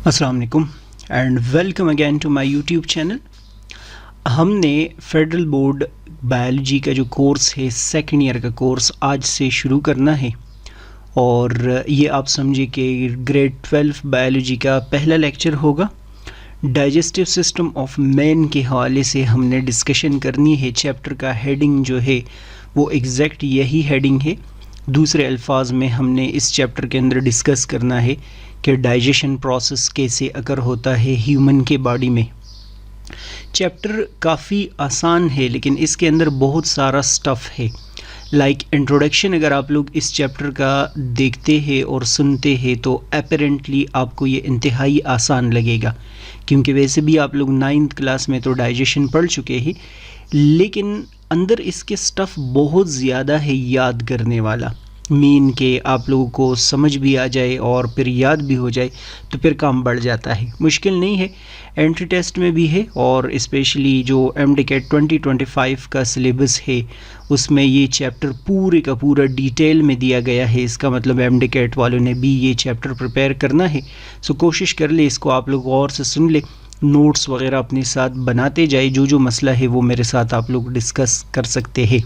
अस्सलाम वालेकुम and welcome again to my YouTube channel. हमने फेडरल बोर्ड बायोलॉजी का जो कोर्स है सेकेंड ईयर का कोर्स आज से शुरू करना है और ये आप समझिए कि ग्रेड 12 बायोलॉजी का पहला लेक्चर होगा। डाइजेस्टिव सिस्टम ऑफ मैन के हवाले से हमने डिस्कशन करनी है। चैप्टर का हेडिंग जो है वो एग्जैक्ट यही हेडिंग है। दूसरे अल्फाज में हमने इस चैप्टर के अंदर डिस्कस करना है कि डाइजेशन प्रोसेस कैसे अकर होता है ह्यूमन के बॉडी में। चैप्टर काफ़ी आसान है लेकिन इसके अंदर बहुत सारा स्टफ़ है। लाइक इंट्रोडक्शन अगर आप लोग इस चैप्टर का देखते हैं और सुनते हैं तो अपेरेंटली आपको ये इंतहाई आसान लगेगा, क्योंकि वैसे भी आप लोग 9th क्लास में तो डाइजेशन पढ़ चुके हैं, लेकिन अंदर इसके स्टफ़ बहुत ज़्यादा है याद करने वाला। मीन के आप लोगों को समझ भी आ जाए और फिर याद भी हो जाए तो फिर काम बढ़ जाता है। मुश्किल नहीं है, एंट्री टेस्ट में भी है और स्पेशली जो MDCAT 2025 का सिलेबस है उसमें ये चैप्टर पूरे का पूरा डिटेल में दिया गया है। इसका मतलब MDCAT वालों ने भी ये चैप्टर प्रिपेयर करना है। सो कोशिश कर ले इसको आप लोग और से सुन ले, नोट्स वगैरह अपने साथ बनाते जाए। जो मसला है वो मेरे साथ आप लोग डिस्कस कर सकते हैं।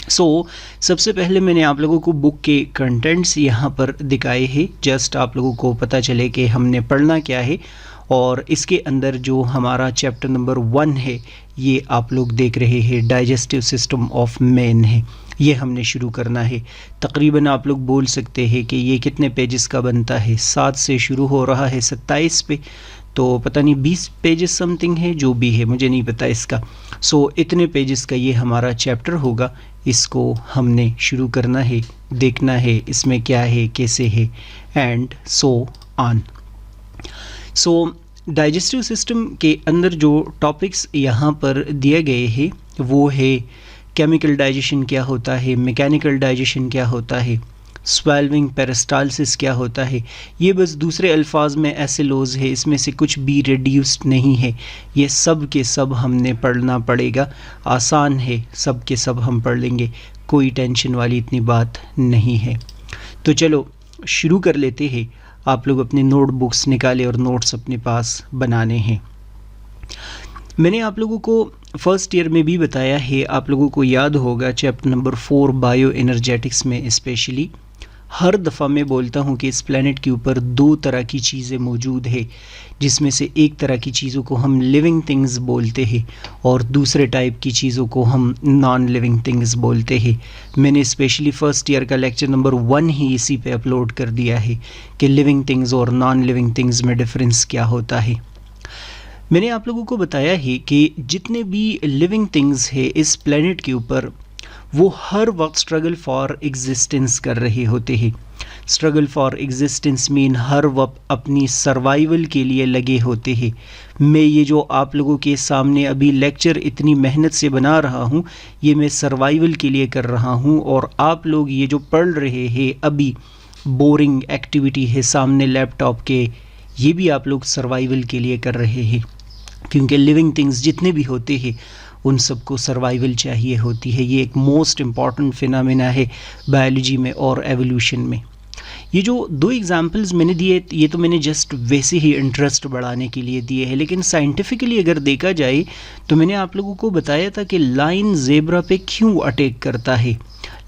सबसे पहले मैंने आप लोगों को बुक के कंटेंट्स यहाँ पर दिखाए हैं, जस्ट आप लोगों को पता चले कि हमने पढ़ना क्या है। और इसके अंदर जो हमारा चैप्टर नंबर 1 है ये आप लोग देख रहे हैं, डाइजेस्टिव सिस्टम ऑफ मैन है, ये हमने शुरू करना है। तकरीबन आप लोग बोल सकते हैं कि ये कितने पेजेस का बनता है। 7 से शुरू हो रहा है 27 पे, तो पता नहीं 20 पेजेस समथिंग है, जो भी है मुझे नहीं पता इसका। इतने पेजेस का ये हमारा चैप्टर होगा। इसको हमने शुरू करना है, देखना है इसमें क्या है, कैसे है and so on. Digestive system के अंदर जो टॉपिक्स यहाँ पर दिए गए हैं वो है केमिकल डाइजेशन क्या होता है, मैकेनिकल डाइजेशन क्या होता है, स्वेल्विंग पेरिस्टालसिस क्या होता है। ये बस दूसरे अल्फाज में एसिलोज है, इसमें से कुछ भी रिड्यूस्ड नहीं है। ये सब के सब हमने पढ़ना पड़ेगा, आसान है, सब के सब हम पढ़ लेंगे, कोई टेंशन वाली इतनी बात नहीं है। तो चलो शुरू कर लेते हैं। आप लोग अपने नोटबुक्स निकालें और नोट्स अपने पास बनाने हैं। मैंने आप लोगों को फर्स्ट ईयर में भी बताया है, आप लोगों को याद होगा चैप्टर नंबर 4 बायो एनर्जेटिक्स में स्पेशली हर दफ़ा मैं बोलता हूँ कि इस प्लेनेट के ऊपर 2 तरह की चीज़ें मौजूद है, जिसमें से एक तरह की चीज़ों को हम लिविंग थिंग्स बोलते हैं और दूसरे टाइप की चीज़ों को हम नॉन लिविंग थिंग्स बोलते हैं। मैंने स्पेशली फ़र्स्ट ईयर का लेक्चर नंबर 1 ही इसी पे अपलोड कर दिया है कि लिविंग थिंग्स और नॉन लिविंग थिंग्स में डिफरेंस क्या होता है। मैंने आप लोगों को बताया है कि जितने भी लिविंग थिंग्स है इस प्लेनेट के ऊपर वो हर वक्त स्ट्रगल फॉर एग्जिस्टेंस कर रहे होते हैं। स्ट्रगल फॉर एग्जिस्टेंस मीन हर वक्त अपनी सर्वाइवल के लिए लगे होते हैं। मैं ये जो आप लोगों के सामने अभी लेक्चर इतनी मेहनत से बना रहा हूँ ये मैं सर्वाइवल के लिए कर रहा हूँ, और आप लोग ये जो पढ़ रहे हैं अभी बोरिंग एक्टिविटी है सामने लैपटॉप के, ये भी आप लोग सर्वाइवल के लिए कर रहे हैं, क्योंकि लिविंग थिंग्स जितने भी होते हैं उन सबको सर्वाइवल चाहिए होती है। ये एक मोस्ट इम्पॉर्टेंट फिनोमेना है बायोलॉजी में और एवोल्यूशन में। ये जो 2 एग्जांपल्स मैंने दिए ये तो मैंने जस्ट वैसे ही इंटरेस्ट बढ़ाने के लिए दिए हैं, लेकिन साइंटिफिकली अगर देखा जाए तो मैंने आप लोगों को बताया था कि लाइन ज़ेब्रा पे क्यों अटैक करता है।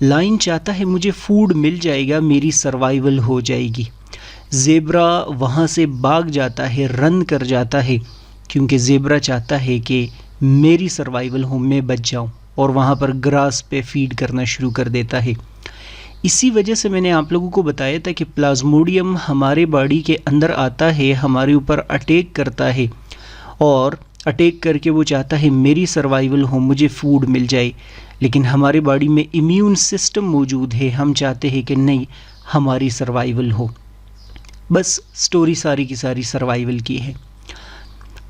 लाइन चाहता है मुझे फूड मिल जाएगा, मेरी सर्वाइवल हो जाएगी। ज़ेब्रा वहाँ से भाग जाता है, रन कर जाता है, क्योंकि ज़ेब्रा चाहता है कि मेरी सर्वाइवल हो, मैं बच जाऊं, और वहाँ पर ग्रास पे फीड करना शुरू कर देता है। इसी वजह से मैंने आप लोगों को बताया था कि प्लाज्मोडियम हमारे बॉडी के अंदर आता है, हमारे ऊपर अटैक करता है, और अटैक करके वो चाहता है मेरी सर्वाइवल हो, मुझे फूड मिल जाए। लेकिन हमारे बॉडी में इम्यून सिस्टम मौजूद है, हम चाहते हैं कि नहीं हमारी सर्वाइवल हो। बस स्टोरी सारी की सारी सर्वाइवल की है।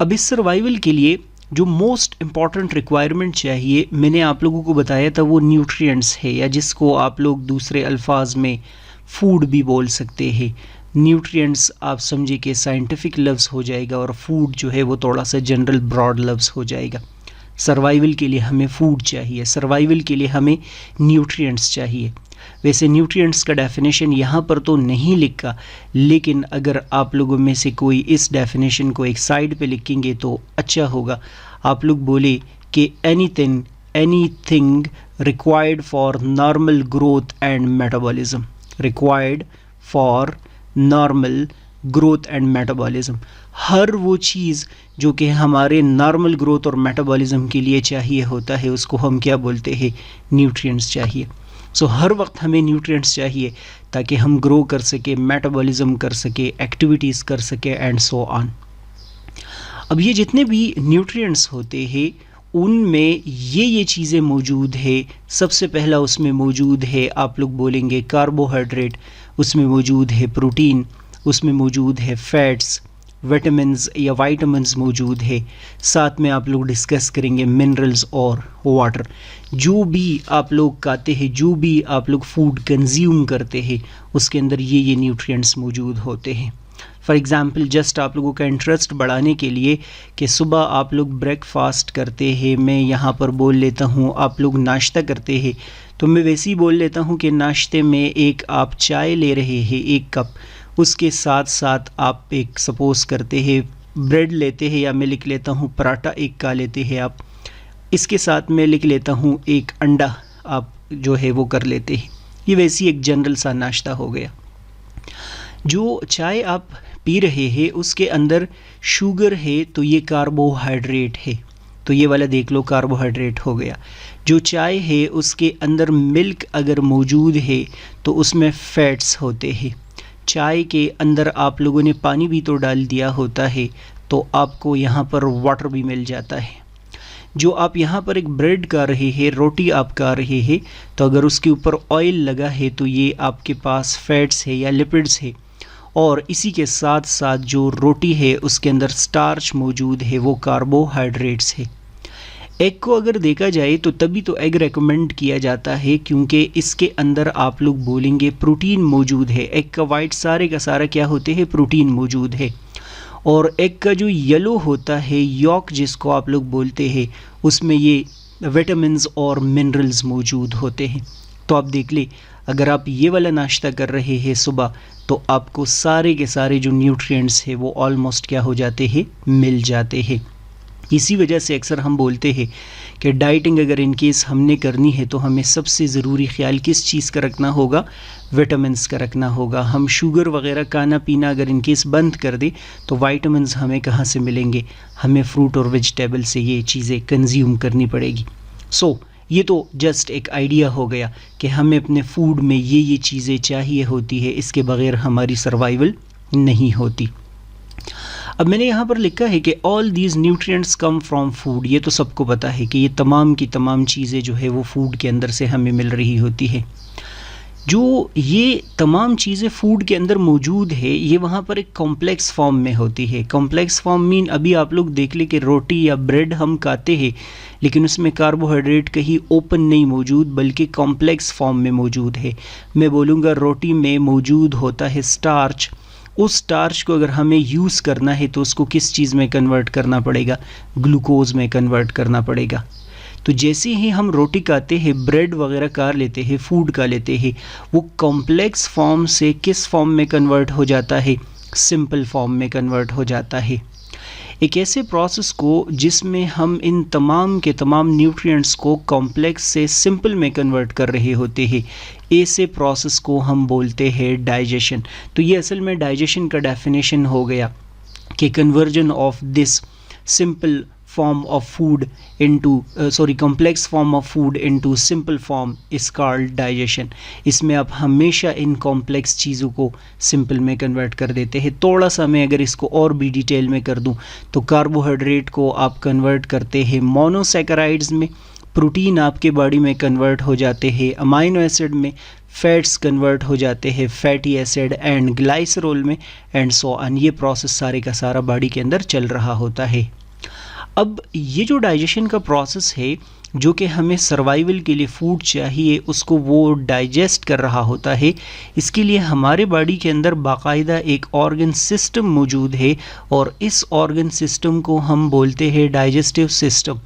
अब इस सर्वाइवल के लिए जो मोस्ट इम्पॉर्टेंट रिक्वायरमेंट चाहिए मैंने आप लोगों को बताया था वो न्यूट्रिएंट्स है, या जिसको आप लोग दूसरे अल्फाज में फूड भी बोल सकते हैं। न्यूट्रिएंट्स आप समझिए कि साइंटिफिक लफ्ज़ हो जाएगा और फूड जो है वो थोड़ा सा जनरल ब्रॉड लफ्ज़ हो जाएगा। सर्वाइवल के लिए हमें फूड चाहिए, सर्वाइवल के लिए हमें न्यूट्रिएंट्स चाहिए। वैसे न्यूट्रिएंट्स का डेफिनेशन यहाँ पर तो नहीं लिखा, लेकिन अगर आप लोगों में से कोई इस डेफिनेशन को एक साइड पे लिखेंगे तो अच्छा होगा। आप लोग बोले कि anything required for normal growth and metabolism, required for normal growth and metabolism, हर वो चीज़ जो कि हमारे नॉर्मल ग्रोथ और मेटाबॉलिज्म के लिए चाहिए होता है उसको हम क्या बोलते हैं, न्यूट्रिएंट्स चाहिए। सो हर वक्त हमें न्यूट्रिएंट्स चाहिए ताकि हम ग्रो कर सके, मेटाबॉलिज्म कर सके, एक्टिविटीज़ कर सके एंड सो ऑन। अब ये जितने भी न्यूट्रिएंट्स होते हैं उनमें ये चीज़ें मौजूद है। सबसे पहला उसमें मौजूद है, आप लोग बोलेंगे कार्बोहाइड्रेट, उसमें मौजूद है प्रोटीन, उसमें मौजूद है फैट्स, विटामिन्स या वाइटामिन्स मौजूद है, साथ में आप लोग डिस्कस करेंगे मिनरल्स और वाटर। जो भी आप लोग खाते हैं, जो भी आप लोग फूड कंज्यूम करते हैं उसके अंदर ये न्यूट्रिएंट्स मौजूद होते हैं। फॉर एग्ज़ाम्पल जस्ट आप लोगों का इंटरेस्ट बढ़ाने के लिए कि सुबह आप लोग ब्रेकफास्ट करते हैं, मैं यहाँ पर बोल लेता हूँ आप लोग नाश्ता करते हैं, तो मैं वैसे ही बोल लेता हूँ कि नाश्ते में एक आप चाय ले रहे हैं 1 कप, उसके साथ साथ आप एक सपोज़ करते हैं ब्रेड लेते हैं, या मैं लिख लेता हूँ पराठा 1 का लेते हैं आप, इसके साथ मैं लिख लेता हूँ 1 अंडा आप जो है वो कर लेते हैं। ये वैसी एक जनरल सा नाश्ता हो गया। जो चाय आप पी रहे हैं उसके अंदर शुगर है तो ये कार्बोहाइड्रेट है, तो ये वाला देख लो कार्बोहाइड्रेट हो गया। जो चाय है उसके अंदर मिल्क अगर मौजूद है तो उसमें फैट्स होते हैं। चाय के अंदर आप लोगों ने पानी भी तो डाल दिया होता है तो आपको यहाँ पर वाटर भी मिल जाता है। जो आप यहाँ पर एक ब्रेड खा रहे हैं, रोटी आप खा रहे हैं, तो अगर उसके ऊपर ऑयल लगा है तो ये आपके पास फैट्स है या लिपिड्स है। और इसी के साथ साथ जो रोटी है उसके अंदर स्टार्च मौजूद है, वो कार्बोहाइड्रेट्स है। एग को अगर देखा जाए तो तभी तो एग रेकमेंड किया जाता है क्योंकि इसके अंदर आप लोग बोलेंगे प्रोटीन मौजूद है। एग का वाइट सारे का सारा क्या होते हैं, प्रोटीन मौजूद है। और एग का जो येलो होता है यॉक जिसको आप लोग बोलते हैं, उसमें ये विटामिन्स और मिनरल्स मौजूद होते हैं। तो आप देख ले, अगर आप ये वाला नाश्ता कर रहे हैं सुबह तो आपको सारे के सारे जो न्यूट्रिएंट्स हैं वो ऑलमोस्ट क्या हो जाते हैं, मिल जाते हैं। इसी वजह से अक्सर हम बोलते हैं कि डाइटिंग अगर इन केस हमने करनी है तो हमें सबसे ज़रूरी ख्याल किस चीज़ का रखना होगा, विटामिन्स का रखना होगा। हम शुगर वगैरह खाना पीना अगर इन केस बंद कर दे तो विटामिन्स हमें कहाँ से मिलेंगे, हमें फ्रूट और वेजिटेबल से ये चीज़ें कंज्यूम करनी पड़ेगी। सो ये तो जस्ट एक आइडिया हो गया कि हमें अपने फूड में ये चीज़ें चाहिए होती है, इसके बगैर हमारी सर्वाइवल नहीं होती। अब मैंने यहाँ पर लिखा है कि all these nutrients come from food. ये तो सबको पता है कि ये तमाम की तमाम चीज़ें जो है वो फूड के अंदर से हमें मिल रही होती है। जो ये तमाम चीज़ें फूड के अंदर मौजूद है ये वहाँ पर एक कॉम्प्लेक्स फॉर्म में होती है। कॉम्प्लेक्स फॉर्म मीन अभी आप लोग देख ले कि रोटी या ब्रेड हम खाते हैं लेकिन उसमें कार्बोहाइड्रेट कहीं ओपन नहीं मौजूद बल्कि कॉम्प्लेक्स फॉर्म में मौजूद है। मैं बोलूँगा रोटी में मौजूद होता है स्टार्च। उस स्टार्च को अगर हमें यूज़ करना है तो उसको किस चीज़ में कन्वर्ट करना पड़ेगा, ग्लूकोज में कन्वर्ट करना पड़ेगा। तो जैसे ही हम रोटी खाते हैं, ब्रेड वगैरह खा लेते हैं, फूड खा लेते हैं, वो कॉम्प्लेक्स फॉर्म से किस फॉर्म में कन्वर्ट हो जाता है, सिंपल फॉर्म में कन्वर्ट हो जाता है। एक ऐसे प्रोसेस को जिसमें हम इन तमाम के तमाम न्यूट्रिएंट्स को कॉम्प्लेक्स से सिंपल में कन्वर्ट कर रहे होते हैं, ऐसे प्रोसेस को हम बोलते हैं डाइजेशन। तो ये असल में डाइजेशन का डेफिनेशन हो गया कि conversion of this simple form of food into complex form of food into simple form is called digestion। इसमें आप हमेशा इन कॉम्प्लेक्स चीज़ों को सिंपल में कन्वर्ट कर देते हैं। थोड़ा सा मैं अगर इसको और भी डिटेल में कर दूं तो कार्बोहाइड्रेट को आप कन्वर्ट करते हैं मोनोसैकेराइड्स में, प्रोटीन आपके बॉडी में कन्वर्ट हो जाते हैं अमाइनो एसिड में, फैट्स कन्वर्ट हो जाते हैं फैटी एसिड एंड ग्लाइसरोल में एंड सो ऑन। ये प्रोसेस सारे का सारा बॉडी के अंदर चल रहा होता है। अब ये जो डाइजेशन का प्रोसेस है जो कि हमें सर्वाइवल के लिए फूड चाहिए उसको वो डाइजेस्ट कर रहा होता है, इसके लिए हमारे बॉडी के अंदर बाकायदा एक ऑर्गन सिस्टम मौजूद है और इस ऑर्गन सिस्टम को हम बोलते हैं डाइजेस्टिव सिस्टम।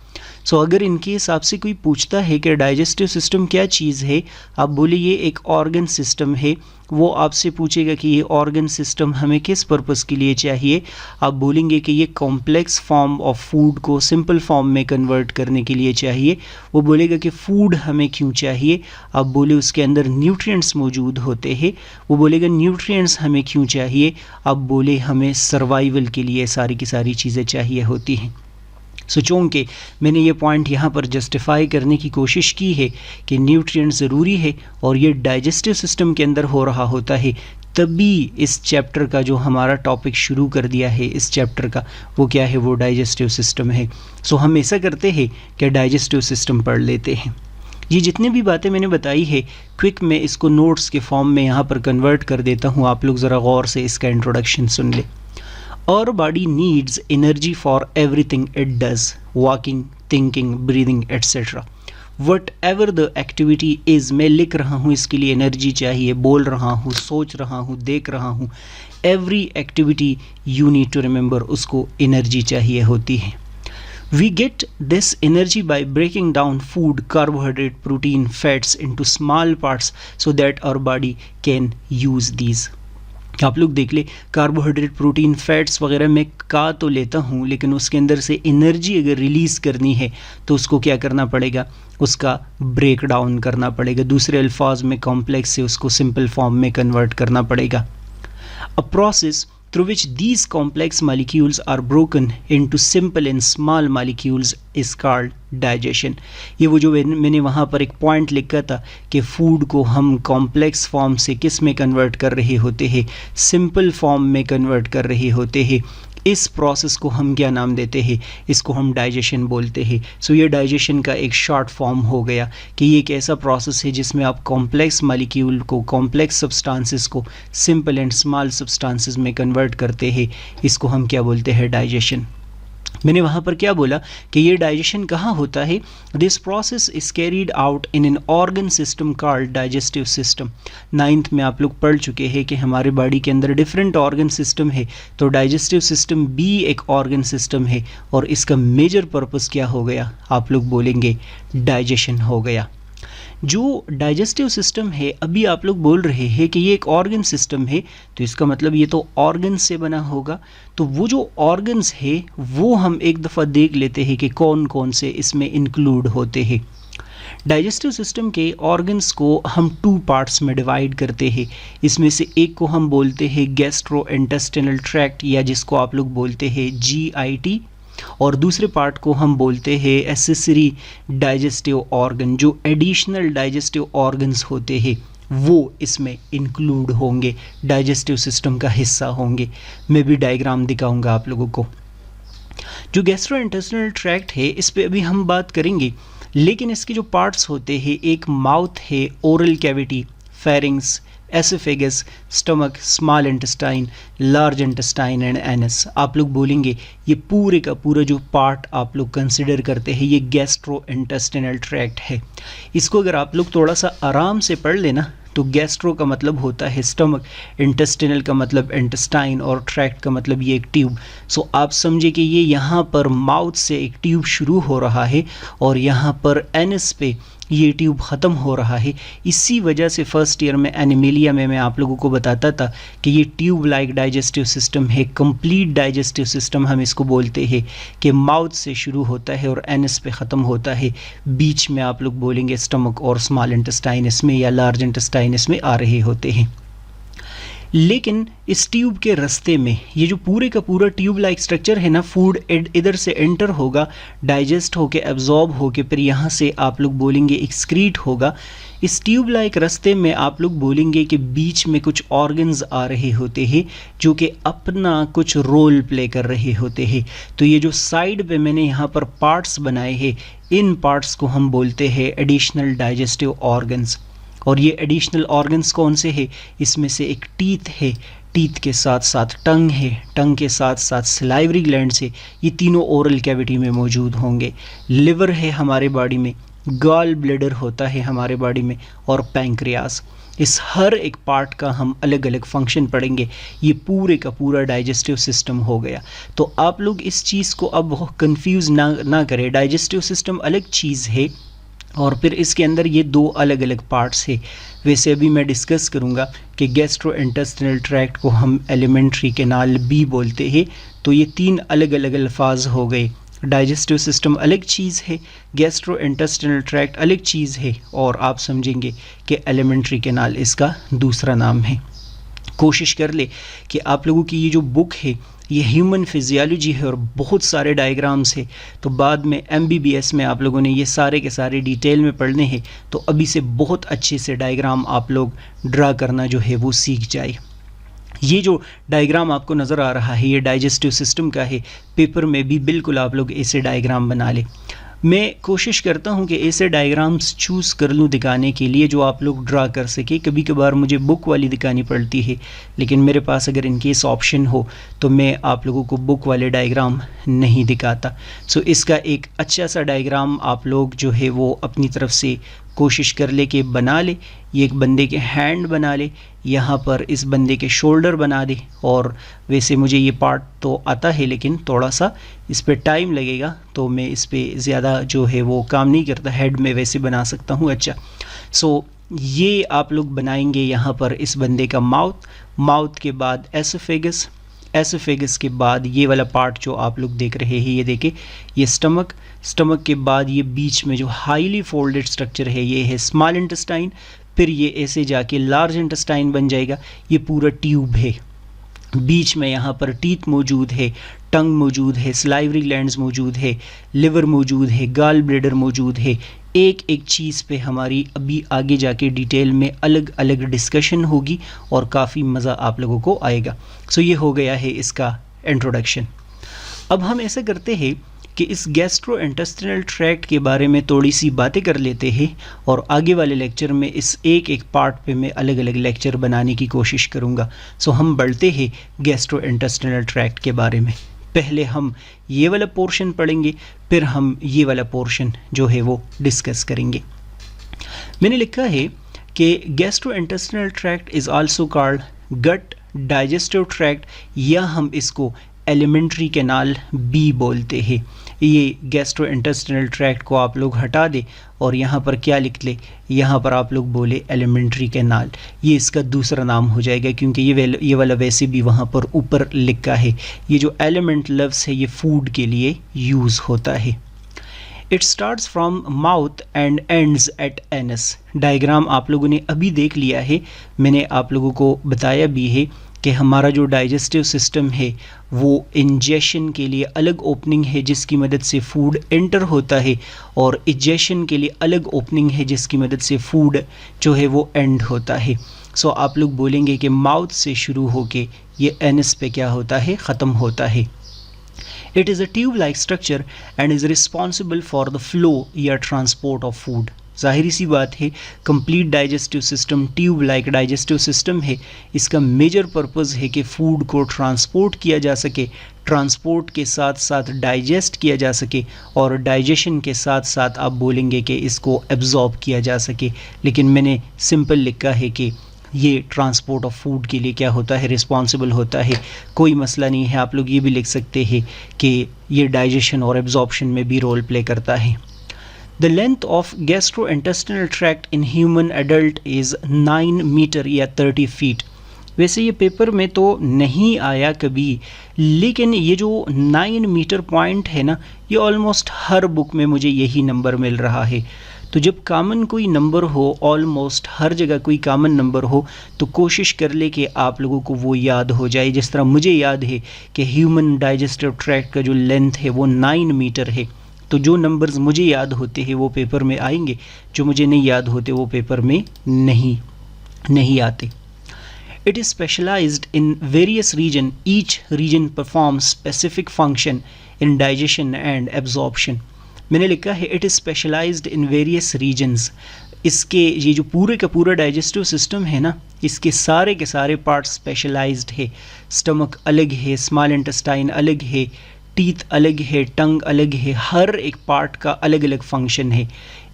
सो अगर इनके हिसाब से कोई पूछता है कि डाइजेस्टिव सिस्टम क्या चीज़ है, आप बोले ये एक ऑर्गन सिस्टम है, वो आपसे पूछेगा कि ये ऑर्गन सिस्टम हमें किस पर्पस के लिए चाहिए। आप बोलेंगे कि ये कॉम्प्लेक्स फॉर्म ऑफ फूड को सिंपल फॉर्म में कन्वर्ट करने के लिए चाहिए। वो बोलेगा कि फूड हमें क्यों चाहिए, आप बोले उसके अंदर न्यूट्रिएंट्स मौजूद होते हैं। वो बोलेगा न्यूट्रिएंट्स हमें क्यों चाहिए, आप बोले हमें सर्वाइवल के लिए सारी की सारी चीज़ें चाहिए होती हैं। सो चूँकि मैंने ये पॉइंट यहाँ पर जस्टिफाई करने की कोशिश की है कि न्यूट्रिएंट ज़रूरी है और ये डाइजेस्टिव सिस्टम के अंदर हो रहा होता है, तभी इस चैप्टर का जो हमारा टॉपिक शुरू कर दिया है इस चैप्टर का, वो क्या है, वो डाइजेस्टिव सिस्टम है। सो हम ऐसा करते हैं कि डाइजेस्टिव सिस्टम पढ़ लेते हैं। ये जितनी भी बातें मैंने बताई है क्विक में इसको नोट्स के फॉर्म में यहाँ पर कन्वर्ट कर देता हूँ, आप लोग ज़रा गौर से इसका इंट्रोडक्शन सुन ले। Our body needs energy for everything it does, walking, thinking, breathing, etc. Whatever the activity is, मैं लिख रहा हूँ इसके लिए एनर्जी चाहिए, बोल रहा हूँ, सोच रहा हूँ, देख रहा हूँ, every activity you need to remember, उसको एनर्जी चाहिए होती है। We get this energy by breaking down food, carbohydrate, protein, fats into small parts so that our body can use these. आप लोग देख ले, कार्बोहाइड्रेट, प्रोटीन, फैट्स वगैरह मैं का तो लेता हूँ, लेकिन उसके अंदर से एनर्जी अगर रिलीज़ करनी है तो उसको क्या करना पड़ेगा, उसका ब्रेक डाउन करना पड़ेगा। दूसरे अल्फाज में कॉम्प्लेक्स से उसको सिंपल फॉर्म में कन्वर्ट करना पड़ेगा। A process through which these complex molecules are broken into simple and small molecules is called digestion। ये वो जो मैंने वहाँ पर एक पॉइंट लिखा था कि फूड को हम कॉम्प्लेक्स फॉर्म से किस में कन्वर्ट कर रहे होते हैं, सिंपल फॉर्म में कन्वर्ट कर रहे होते हैं। इस प्रोसेस को हम क्या नाम देते हैं, इसको हम डाइजेशन बोलते हैं। सो ये डाइजेशन का एक शॉर्ट फॉर्म हो गया कि ये एक ऐसा प्रोसेस है जिसमें आप कॉम्प्लेक्स मॉलिक्यूल को, कॉम्प्लेक्स सब्सटेंसेस को सिंपल एंड स्मॉल सब्सटेंसेस में कन्वर्ट करते हैं। इसको हम क्या बोलते हैं, डाइजेशन। मैंने वहाँ पर क्या बोला कि ये डाइजेशन कहाँ होता है, this process is carried out in an organ system called digestive system. 9th में आप लोग पढ़ चुके हैं कि हमारे बॉडी के अंदर डिफरेंट ऑर्गन सिस्टम है, तो डाइजेस्टिव सिस्टम भी एक ऑर्गन सिस्टम है और इसका मेजर पर्पस क्या हो गया, आप लोग बोलेंगे डाइजेशन हो गया। जो डाइजेस्टिव सिस्टम है, अभी आप लोग बोल रहे हैं कि ये एक ऑर्गन सिस्टम है, तो इसका मतलब ये तो ऑर्गन से बना होगा। तो वो जो ऑर्गन्स है वो हम एक दफ़ा देख लेते हैं कि कौन कौन से इसमें इंक्लूड होते हैं। डाइजेस्टिव सिस्टम के ऑर्गन्स को हम 2 पार्ट्स में डिवाइड करते हैं। इसमें से एक को हम बोलते हैं गैस्ट्रो इंटेस्टिनल ट्रैक्ट, या जिसको आप लोग बोलते हैं GIT, और दूसरे पार्ट को हम बोलते हैं एसेसरी डाइजेस्टिव ऑर्गन। जो एडिशनल डाइजेस्टिव ऑर्गन्स होते हैं वो इसमें इंक्लूड होंगे, डाइजेस्टिव सिस्टम का हिस्सा होंगे। मैं भी डायग्राम दिखाऊंगा आप लोगों को। जो गैस्ट्रोइंटेस्टिनल ट्रैक्ट है इस पे अभी हम बात करेंगे, लेकिन इसके जो पार्ट्स होते हैं, एक माउथ है, oral cavity, pharynx, oesophagus, stomach, small intestine, large intestine and anus. आप लोग बोलेंगे ये पूरे का पूरा जो पार्ट आप लोग कंसिडर करते हैं ये गैस्ट्रो इंटेस्टिनल ट्रैक्ट है। इसको अगर आप लोग थोड़ा सा आराम से पढ़ लेना तो गैस्ट्रो का मतलब होता है स्टमक, इंटेस्टिनल का मतलब इंटेस्टाइन और ट्रैक्ट का मतलब ये एक ट्यूब। सो आप समझे कि ये यहाँ पर माउथ से एक ट्यूब शुरू हो रहा है और यहाँ पर एनस पे ये ट्यूब ख़त्म हो रहा है। इसी वजह से फर्स्ट ईयर में एनिमेलिया में मैं आप लोगों को बताता था कि ये ट्यूब लाइक डाइजेस्टिव सिस्टम है, कंप्लीट डाइजेस्टिव सिस्टम हम इसको बोलते हैं, कि माउथ से शुरू होता है और एनस पे ख़त्म होता है। बीच में आप लोग बोलेंगे स्टमक और स्मॉल इंटेस्टाइन इसमें या लार्ज इंटेस्टाइन इसमें आ रहे होते हैं। लेकिन इस ट्यूब के रास्ते में ये जो पूरे का पूरा ट्यूब लाइक स्ट्रक्चर है ना, फूड इधर से एंटर होगा, डाइजेस्ट होके एब्जॉर्ब होके फिर यहाँ से आप लोग बोलेंगे एक्सक्रीट होगा। इस ट्यूब लाइक रास्ते में आप लोग बोलेंगे कि बीच में कुछ ऑर्गन्स आ रहे होते हैं जो कि अपना कुछ रोल प्ले कर रहे होते हैं। तो ये जो साइड पे मैंने यहाँ पर पार्ट्स बनाए हैं, इन पार्ट्स को हम बोलते हैं एडिशनल डाइजेस्टिव ऑर्गन्स। और ये एडिशनल ऑर्गन्स कौन से हैं, इसमें से एक टीथ है, टीथ के साथ साथ टंग है, टंग के साथ साथ सलाइवरी ग्लैंड्स है, ये तीनों ओरल कैविटी में मौजूद होंगे। लिवर है हमारे बॉडी में, गॉल ब्लैडर होता है हमारे बॉडी में, और पैंक्रियास। इस हर एक पार्ट का हम अलग अलग फंक्शन पढ़ेंगे। ये पूरे का पूरा डाइजेस्टिव सिस्टम हो गया। तो आप लोग इस चीज़ को अब कंफ्यूज ना करें। डाइजेस्टिव सिस्टम अलग चीज़ है और फिर इसके अंदर ये दो अलग अलग पार्ट्स है। वैसे अभी मैं डिस्कस करूँगा कि गैस्ट्रो इंटेस्टिनल ट्रैक्ट को हम एलिमेंट्री कैनाल बी बोलते हैं। तो ये तीन अलग अलग अल्फाज हो गए। डाइजेस्टिव सिस्टम अलग चीज़ है, गैस्ट्रो इंटेस्टिनल ट्रैक्ट अलग चीज़ है, और आप समझेंगे कि एलिमेंट्री कैनाल इसका दूसरा नाम है। कोशिश कर ले कि आप लोगों की ये जो बुक है ये ह्यूमन फिजियोलॉजी है और बहुत सारे डायग्राम्स है, तो बाद में MBBS में आप लोगों ने ये सारे के सारे डिटेल में पढ़ने हैं। तो अभी से बहुत अच्छे से डायग्राम आप लोग ड्रा करना जो है वो सीख जाए। ये जो डायग्राम आपको नज़र आ रहा है ये डाइजेस्टिव सिस्टम का है। पेपर में भी बिल्कुल आप लोग ऐसे डायग्राम बना ले। मैं कोशिश करता हूँ कि ऐसे डायग्राम्स चूज़ कर लूँ दिखाने के लिए जो आप लोग ड्रा कर सके। कभी कभार मुझे बुक वाली दिखानी पड़ती है, लेकिन मेरे पास अगर इनकेस ऑप्शन हो तो मैं आप लोगों को बुक वाले डायग्राम नहीं दिखाता। सो इसका एक अच्छा सा डायग्राम आप लोग जो है वो अपनी तरफ से कोशिश कर ले कि बना ले। ये एक बंदे के हैंड बना ले, यहाँ पर इस बंदे के शोल्डर बना दे। और वैसे मुझे ये पार्ट तो आता है लेकिन थोड़ा सा इस पे टाइम लगेगा, तो मैं इस पे ज़्यादा जो है वो काम नहीं करता। हेड में वैसे बना सकता हूँ। अच्छा, सो ये आप लोग बनाएंगे यहाँ पर इस बंदे का माउथ के बाद एसोफेगस के बाद ये वाला पार्ट जो आप लोग देख रहे हैं, ये देखे, ये स्टमक के बाद ये बीच में जो हाईली फोल्डेड स्ट्रक्चर है ये है स्मॉल इंटेस्टाइन। फिर ये ऐसे जाके लार्ज इंटेस्टाइन बन जाएगा। ये पूरा ट्यूब है। बीच में यहाँ पर टीथ मौजूद है, टंग मौजूद है, सलाइवरी ग्लैंड्स मौजूद है, लिवर मौजूद है, गाल ब्लैडर मौजूद है। एक एक चीज़ पे हमारी अभी आगे जाके डिटेल में अलग अलग डिस्कशन होगी और काफ़ी मज़ा आप लोगों को आएगा। सो ये हो गया है इसका इंट्रोडक्शन। अब हम ऐसा करते हैं कि इस गैस्ट्रो इंटेस्टिनल ट्रैक्ट के बारे में थोड़ी सी बातें कर लेते हैं और आगे वाले लेक्चर में इस एक एक पार्ट पे मैं अलग अलग लेक्चर बनाने की कोशिश करूँगा। सो हम बढ़ते हैं गैस्ट्रो इंटेस्टिनल ट्रैक्ट के बारे में। पहले हम ये वाला पोर्शन पढ़ेंगे, फिर हम ये वाला पोर्शन जो है वो डिस्कस करेंगे। मैंने लिखा है कि gastrointestinal tract is also called gut digestive tract, या हम इसको एलिमेंट्री कैनाल बी बोलते हैं। ये गैस्ट्रो इंटेस्टिनल ट्रैक्ट को आप लोग हटा दे और यहाँ पर क्या लिख ले, यहाँ पर आप लोग बोले एलिमेंट्री कैनाल। ये इसका दूसरा नाम हो जाएगा क्योंकि ये वाला वैसे भी वहाँ पर ऊपर लिखा है। ये जो एलिमेंट लफ्ज़ है ये फूड के लिए यूज़ होता है। It starts from mouth and ends at anus. Diagram आप लोगों ने अभी देख लिया है, मैंने आप लोगों को बताया भी है कि हमारा जो डाइजेस्टिव सिस्टम है वो इंजेशन के लिए अलग ओपनिंग है जिसकी मदद से फूड एंटर होता है, और इजेशन के लिए अलग ओपनिंग है जिसकी मदद से फूड जो है वो एंड होता है। सो आप लोग बोलेंगे कि माउथ से शुरू होके ये एनस पे क्या होता है, ख़त्म होता है। It is a tube like structure and is responsible for the flow या ट्रांसपोर्ट ऑफ फूड। ज़ाहिरी सी बात है, complete digestive system tube like digestive system है। इसका मेजर पर्पज़ है कि फ़ूड को ट्रांसपोर्ट किया जा सके, ट्रांसपोर्ट के साथ साथ डाइजेस्ट किया जा सके, और डाइजेशन के साथ साथ आप बोलेंगे कि इसको एब्जॉर्ब किया जा सके। लेकिन मैंने सिंपल लिखा है कि ये ट्रांसपोर्ट ऑफ फूड के लिए क्या होता है, रिस्पॉन्सिबल होता है। कोई मसला नहीं है, आप लोग ये भी लिख सकते हैं कि ये डाइजेशन और एब्जॉर्प्शन में भी रोल प्ले करता है। The length of gastrointestinal tract in human adult is 9 metre या 30 फीट। वैसे ये पेपर में तो नहीं आया कभी, लेकिन ये जो 9 मीटर पॉइंट है ना, ये ऑलमोस्ट हर बुक में मुझे यही नंबर मिल रहा है। तो जब कॉमन कोई नंबर हो, ऑलमोस्ट हर जगह कोई कॉमन नंबर हो, तो कोशिश कर ले कि आप लोगों को वो याद हो जाए। जिस तरह मुझे याद है कि ह्यूमन डाइजेस्टिव ट्रैक्ट का जो लेंथ है वो 9 मीटर है, तो जो नंबर्स मुझे याद होते हैं वो पेपर में आएंगे, जो मुझे नहीं याद होते वो पेपर में नहीं आते। It is specialised in various region, each region perform specific function in digestion and absorption. मैंने लिखा है it is specialised in various regions. इसके ये जो पूरे का पूरा डाइजेस्टिव सिस्टम है ना, इसके सारे के सारे पार्ट्स स्पेशलाइज्ड है। स्टमक अलग है, स्मॉल इंटेस्टाइन अलग है, टीथ अलग है, टंग अलग है, हर एक पार्ट का अलग अलग फंक्शन है।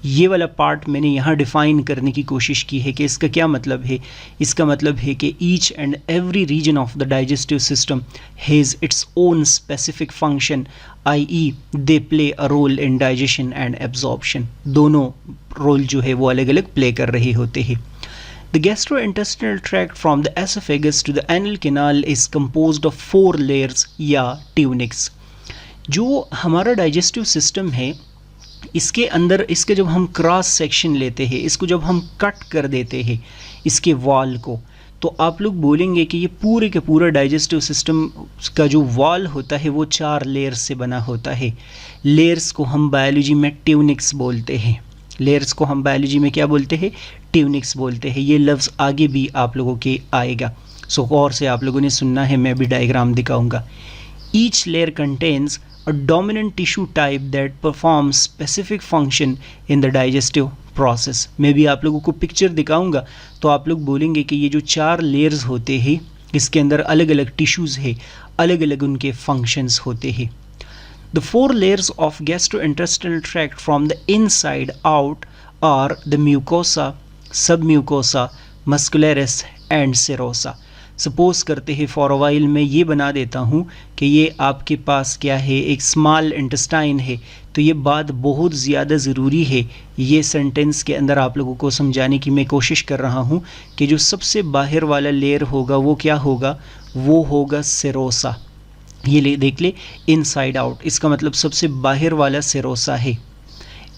ये वाला पार्ट मैंने यहाँ डिफ़ाइन करने की कोशिश की है कि इसका क्या मतलब है। इसका मतलब है कि each and every region of the digestive system has its own specific function, i.e. They play a role in digestion and absorption. दोनों रोल जो है वो अलग अलग प्ले कर रहे होते हैं। The gastrointestinal tract from the esophagus to the anal canal is composed of 4 layers या tunics। जो हमारा डाइजेस्टिव सिस्टम है इसके अंदर इसके जब हम क्रॉस सेक्शन लेते हैं, इसको जब हम कट कर देते हैं इसके वॉल को, तो आप लोग बोलेंगे कि ये पूरे के पूरा डाइजेस्टिव सिस्टम का जो वॉल होता है वो 4 लेयर्स से बना होता है। लेयर्स को हम बायोलॉजी में ट्यूनिक्स बोलते हैं। लेयर्स को हम बायोलॉजी में क्या बोलते हैं? ट्यूनिक्स बोलते हैं। ये लफ्ज़ आगे भी आप लोगों के आएगा, सो गौर से आप लोगों ने सुनना है, मैं भी डायग्राम दिखाऊंगा। Each layer contains a dominant tissue type that performs specific function in the digestive process. मैं भी आप लोगों को पिक्चर दिखाऊंगा तो आप लोग बोलेंगे कि ये जो 4 लेयर्स होते हैं इसके अंदर अलग अलग टिश्यूज़ है, अलग अलग उनके फंक्शंस होते हैं। The 4 layers of gastrointestinal tract from the inside out are the mucosa, submucosa, muscularis and serosa। Suppose करते हैं फॉर अ वाइल मैं ये बना देता हूँ कि ये आपके पास क्या है, एक स्मॉल इंटेस्टाइन है। तो ये बात बहुत ज़्यादा ज़रूरी है ये सेंटेंस के अंदर आप लोगों को समझाने की मैं कोशिश कर रहा हूँ कि जो सबसे बाहर वाला लेयर होगा वो क्या होगा, वो होगा सेरोसा। ये देख ले, इनसाइड आउट, इसका मतलब सबसे बाहर वाला सेरोसा है।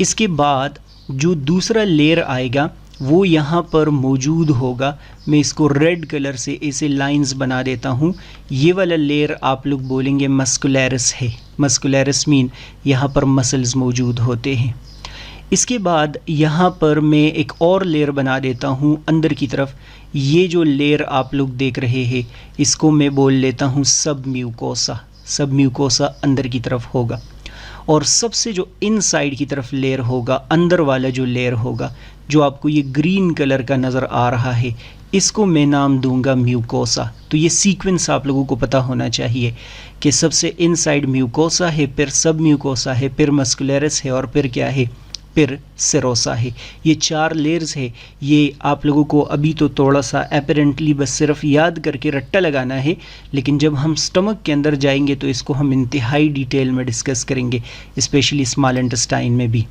इसके बाद जो दूसरा लेयर आएगा वो यहाँ पर मौजूद होगा। मैं इसको रेड कलर से ऐसे लाइंस बना देता हूँ। ये वाला लेयर आप लोग बोलेंगे मस्कुलैरिस है। मस्कुलैरिस मीन यहाँ पर मसल्स मौजूद होते हैं। इसके बाद यहाँ पर मैं एक और लेयर बना देता हूँ अंदर की तरफ। ये जो लेयर आप लोग देख रहे हैं इसको मैं बोल लेता हूँ सब म्यूकोसा। सब म्यूकोसा अंदर की तरफ होगा। और सबसे जो इनसाइड की तरफ लेयर होगा, अंदर वाला जो लेयर होगा, जो आपको ये ग्रीन कलर का नज़र आ रहा है, इसको मैं नाम दूंगा म्यूकोसा। तो ये सीक्वेंस आप लोगों को पता होना चाहिए कि सबसे इनसाइड म्यूकोसा है, फिर सब म्यूकोसा है, फिर मस्कुलैरिस है और फिर क्या है, फिर सेरोसा है। ये 4 लेयर्स है। ये आप लोगों को अभी तो थोड़ा सा एपरेंटली बस सिर्फ याद करके रट्टा लगाना है, लेकिन जब हम स्टमक के अंदर जाएंगे तो इसको हम इंतहाई डिटेल में डिस्कस करेंगे, स्पेशली स्मॉल इंटेस्टाइन में भी।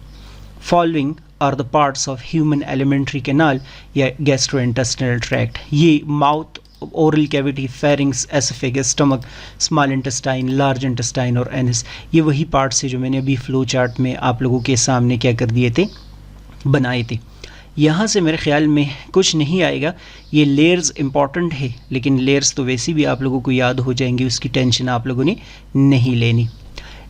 Following are the parts of human alimentary canal या गैस्ट्रोइंटेस्टिनल ट्रैक्ट। ये mouth, oral cavity, pharynx, oesophagus, stomach, small intestine, large intestine और एनस, ये वही पार्ट्स है जो मैंने अभी फ्लो चार्ट में आप लोगों के सामने क्या कर दिए थे, बनाए थे। यहाँ से मेरे ख्याल में कुछ नहीं आएगा। ये लेयर्स इंपॉर्टेंट है, लेकिन लेयर्स तो वैसे भी आप लोगों को याद हो जाएंगे, उसकी टेंशन आप लोगों ने नहीं लेनी।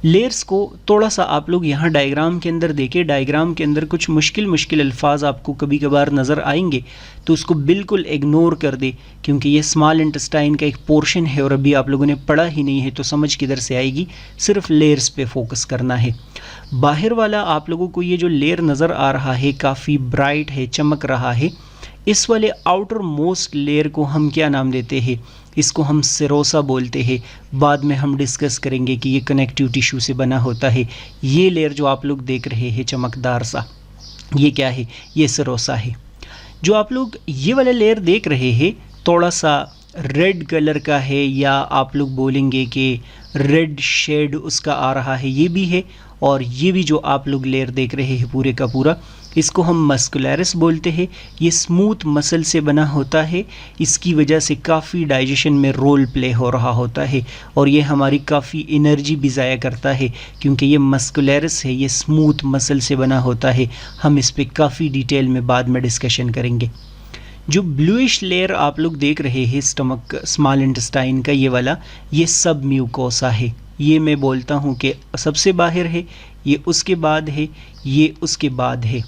लेयर्स को थोड़ा सा आप लोग यहाँ डायग्राम के अंदर देखें। डायग्राम के अंदर कुछ मुश्किल अल्फाज आपको कभी कभार नज़र आएंगे तो उसको बिल्कुल इग्नोर कर दे, क्योंकि ये स्मॉल इंटेस्टाइन का एक पोर्शन है और अभी आप लोगों ने पढ़ा ही नहीं है, तो समझ किधर से आएगी। सिर्फ लेयर्स पे फोकस करना है। बाहर वाला आप लोगों को ये जो लेयर नज़र आ रहा है काफ़ी ब्राइट है, चमक रहा है। इस वाले आउटर मोस्ट लेयर को हम क्या नाम देते हैं, इसको हम सेरोसा बोलते हैं। बाद में हम डिस्कस करेंगे कि ये कनेक्टिव टिश्यू से बना होता है। ये लेयर जो आप लोग देख रहे हैं चमकदार सा, ये क्या है, ये सेरोसा है। जो आप लोग ये वाला लेयर देख रहे हैं थोड़ा सा रेड कलर का है, या आप लोग बोलेंगे कि रेड शेड उसका आ रहा है, ये भी है। और ये भी जो आप लोग लेयर देख रहे हैं पूरे का पूरा, इसको हम मस्कुलैरिस बोलते हैं। ये स्मूथ मसल से बना होता है, इसकी वजह से काफ़ी डाइजेशन में रोल प्ले हो रहा होता है और ये हमारी काफ़ी एनर्जी भी ज़ाया करता है, क्योंकि ये मस्कुलैरिस है, ये स्मूथ मसल से बना होता है। हम इस पर काफ़ी डिटेल में बाद में डिस्कशन करेंगे। जो ब्लूइश लेयर आप लोग देख रहे हैं स्टमक, स्मॉल इंटेस्टाइन का ये वाला, ये सब म्यूकोसा है। ये मैं बोलता हूँ कि सबसे बाहर है, ये उसके बाद है, ये उसके बाद है।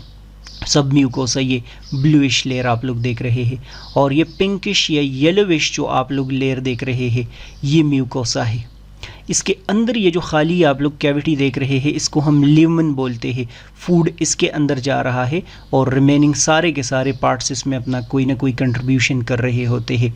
सब म्यूकोसा ये ब्लूइश लेयर आप लोग देख रहे हैं, और ये पिंकिश या येलोविश जो आप लोग लेयर देख रहे हैं ये म्यूकोसा है। इसके अंदर ये जो खाली आप लोग कैविटी देख रहे हैं इसको हम लिमन बोलते हैं। फूड इसके अंदर जा रहा है और रिमेनिंग सारे के सारे पार्ट्स इसमें अपना कोई ना कोई कंट्रीब्यूशन कर रहे होते हैं।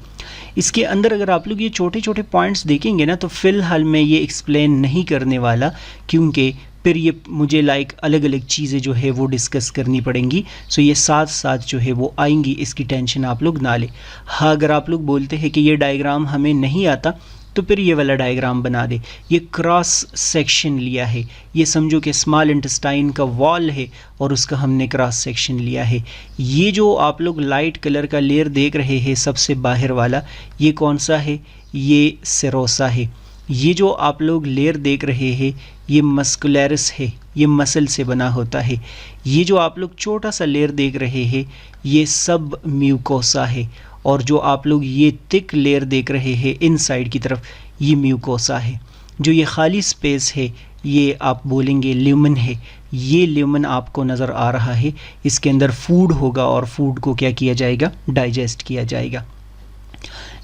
इसके अंदर अगर आप लोग ये छोटे छोटे पॉइंट्स देखेंगे ना, तो फ़िलहाल मैं ये एक्सप्लेन नहीं करने वाला, क्योंकि फिर ये मुझे अलग अलग चीज़ें जो है वो डिस्कस करनी पड़ेंगी। सो ये साथ साथ जो है वो आएंगी, इसकी टेंशन आप लोग ना लें। हाँ, अगर आप लोग बोलते हैं कि ये डायग्राम हमें नहीं आता तो फिर ये वाला डायग्राम बना दे। ये क्रॉस सेक्शन लिया है, ये समझो कि स्मॉल इंटेस्टाइन का वॉल है और उसका हमने क्रॉस सेक्शन लिया है। ये जो आप लोग लाइट कलर का लेयर देख रहे हैं सबसे बाहर वाला, ये कौन सा है? ये सेरोसा है। ये जो आप लोग लेयर देख रहे हैं ये मस्कुलरिस है, ये मसल से बना होता है। ये जो आप लोग छोटा सा लेयर देख रहे हैं ये सब म्यूकोसा है। और जो आप लोग ये थिक लेयर देख रहे हैं इनसाइड की तरफ, ये म्यूकोसा है। जो ये खाली स्पेस है ये आप बोलेंगे ल्यूमन है। ये ल्यूमन आपको नज़र आ रहा है, इसके अंदर फूड होगा और फूड को क्या किया जाएगा? डाइजेस्ट किया जाएगा।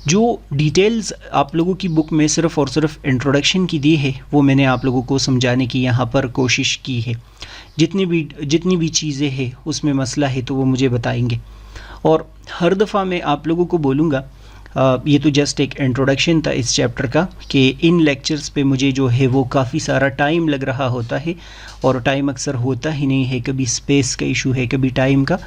जो डिटेल्स आप लोगों की बुक में सिर्फ़ और सिर्फ इंट्रोडक्शन की दी है वो मैंने आप लोगों को समझाने की यहाँ पर कोशिश की है। जितनी भी चीज़ें हैं उसमें मसला है तो वो मुझे बताएंगे। और हर दफ़ा मैं आप लोगों को बोलूँगा, ये तो जस्ट एक इंट्रोडक्शन था इस चैप्टर का, कि इन लेक्चर्स पे मुझे जो है वो काफ़ी सारा टाइम लग रहा होता है और टाइम अक्सर होता ही नहीं है, कभी स्पेस का इशू है, कभी टाइम का।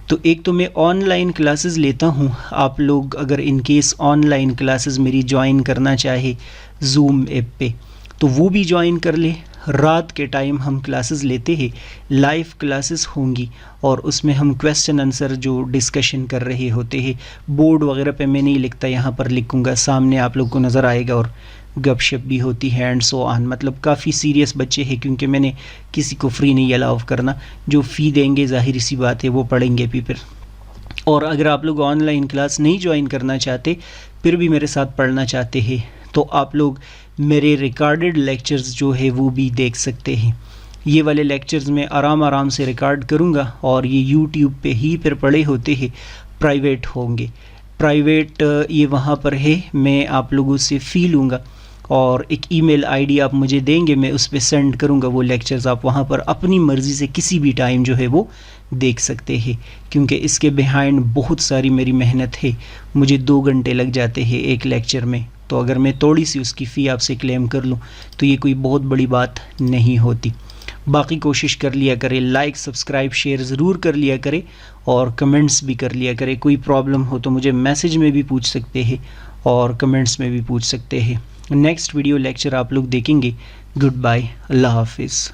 तो एक तो मैं ऑनलाइन क्लासेस लेता हूँ। आप लोग अगर इन केस ऑनलाइन क्लासेस मेरी ज्वाइन करना चाहे जूम ऐप पे तो वो भी ज्वाइन कर ले। रात के टाइम हम क्लासेस लेते हैं, लाइव क्लासेस होंगी और उसमें हम क्वेश्चन आंसर जो डिस्कशन कर रहे होते हैं। बोर्ड वगैरह पे मैं नहीं लिखता, यहाँ पर लिखूँगा, सामने आप लोग को नज़र आएगा और गपशप भी होती है एंड सो ऑन। मतलब काफ़ी सीरियस बच्चे हैं क्योंकि मैंने किसी को फ्री नहीं अलाउ करना। जो फ़ी देंगे ज़ाहिर सी बात है वो पढ़ेंगे भी फिर। और अगर आप लोग ऑनलाइन क्लास नहीं ज्वाइन करना चाहते फिर भी मेरे साथ पढ़ना चाहते हैं तो आप लोग मेरे रिकॉर्डेड लेक्चर्स जो है वो भी देख सकते हैं। ये वाले लेक्चर्स मैं आराम से रिकॉर्ड करूँगा और ये यूट्यूब पे ही फिर पड़े होते हैं, प्राइवेट होंगे। प्राइवेट ये वहाँ पर है, मैं आप लोगों से फ़ी लूँगा और एक ईमेल आईडी आप मुझे देंगे, मैं उस पर सेंड करूँगा वो लेक्चर्स। आप वहाँ पर अपनी मर्ज़ी से किसी भी टाइम जो है वो देख सकते हैं, क्योंकि इसके बिहाइंड बहुत सारी मेरी मेहनत है। मुझे 2 घंटे लग जाते हैं एक लेक्चर में, तो अगर मैं थोड़ी सी उसकी फ़ी आपसे क्लेम कर लूँ तो ये कोई बहुत बड़ी बात नहीं होती। बाकी कोशिश कर लिया करें, लाइक सब्सक्राइब शेयर ज़रूर कर लिया करें और कमेंट्स भी कर लिया करें। कोई प्रॉब्लम हो तो मुझे मैसेज में भी पूछ सकते हैं और कमेंट्स में भी पूछ सकते हैं। नेक्स्ट वीडियो लेक्चर आप लोग देखेंगे। गुड बाय, अल्लाह हाफिज़।